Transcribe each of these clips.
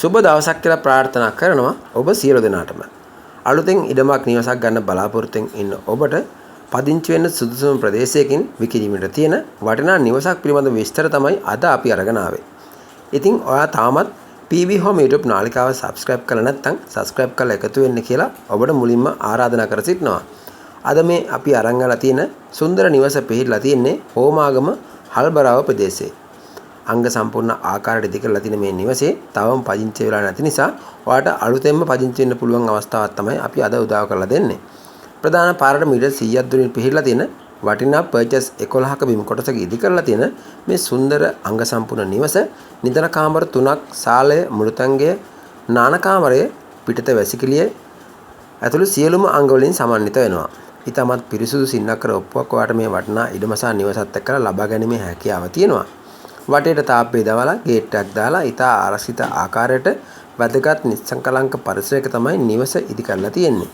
සුබ දවසක් කියලා ප්‍රාර්ථනා කරනවා ඔබ සියලු දෙනාටම. අලුතෙන් ඉඩමක් නිවසක් ගන්න බලාපොරොත්තුෙන් ඉන්න ඔබට පදිංචි වෙන්න සුදුසුම ප්‍රදේශයකින් විකිණීමට තියෙන වටිනා නිවසක් පිළිබඳ විස්තර තමයි අද අපි අරගෙන ආවේ. ඉතින් ඔයා තාමත් PB Home YouTube නාලිකාව subscribe කරලා නැත්නම් subscribe කරලා එකතු වෙන්න කියලා ඔබට මුලින්ම ආරාධනා කර සිටිනවා. අද මේ අපි අරන් ගලා තියෙන සුන්දර නිවස පිහිටලා තියෙන්නේ හෝමාගම හල්බරාව ප්‍රදේශයේ. අංග සම්පූර්ණ ආකාරයට ඉදි කරලා තියෙන මේ නිවසේ තවම පදිංචි වෙලා නැති නිසා ඔයාලට අලුතෙන්ම පදිංචි වෙන්න පුළුවන් අවස්ථාවක් තමයි අපි අද උදා කරලා දෙන්නේ. ප්‍රධාන පාරට මීටර් 100ක් දුරින් පිහිටලා තියෙන වටිනා පර්චස් 11ක බිම් කොටසක ඉදි කරලා තියෙන මේ සුන්දර අංග සම්පූර්ණ නිවස නිදන කාමර 3ක්, ශාලය, මුළුතැන්ගය, නාන කාමරය, පිටත වැසිකිළිය ඇතුළු සියලුම අංග වලින් සමන්විත වෙනවා. ඊටමත් පිරිසුදු සින්නකර ඔප්පුවක් ඔයාලට මේ වටිනා ඉඩමසා නිවසත් එක්කලා ලබා ගැනීමේ හැකියාව තියෙනවා. වටේට තාප්පේ දාලා ගේට් එකක් දාලා ඉතා ආරක්ෂිත ආකාරයට වැදගත් නිස්සංකලංක පරිසරයක තමයි නිවස ඉදි කරලා තියෙන්නේ.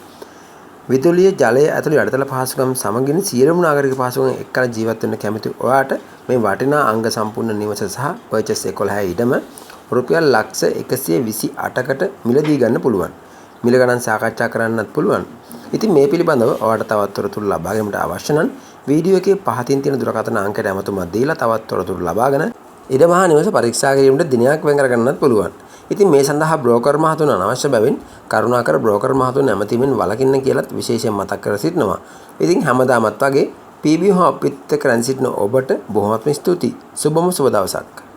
විදුලිය, ජලය ඇතුළු යටිතල පහසුකම් සමගින් සියලුම නාගරික පහසුකම් එක්කලා ජීවත් වෙන්න කැමති ඔයාට මේ වටිනා අංග සම්පූර්ණ නිවස සහ පර්චස් 11 ඉඩම රුපියල් ලක්ෂ 128කට මිලදී ගන්න පුළුවන්. මිල ගණන් සාකච්ඡා කරන්නත් පුළුවන්. ඉතින් මේ පිළිබඳව ඔයාලට තවත් තොරතුරු ලබා ගැනීමට අවශ්‍ය නම් වීඩියෝ එකේ පහතින් තියෙන දුරකථන අංකයට ඇමතුමක් දීලා තවත් තොරතුරු ලබාගෙන ඉඩමහා නිවස පරීක්ෂා කිරීමට දිනයක් වෙන් කරගන්නත් පුළුවන්. ඉතින් මේ සඳහා බ්‍රෝකර් මහතුන් අනවශ්‍ය බැවින් කරුණාකර බ්‍රෝකර් මහතුන් නැමැතිමින් වළකින්න කියලාත් විශේෂයෙන් මතක් කර සිටිනවා. ඉතින් හැමදාමත් වගේ PB Home අපිත් එක්ක රැඳ සිටින ඔබට බොහොමත්ම ස්තුතියි. සුබම සුබ දවසක්.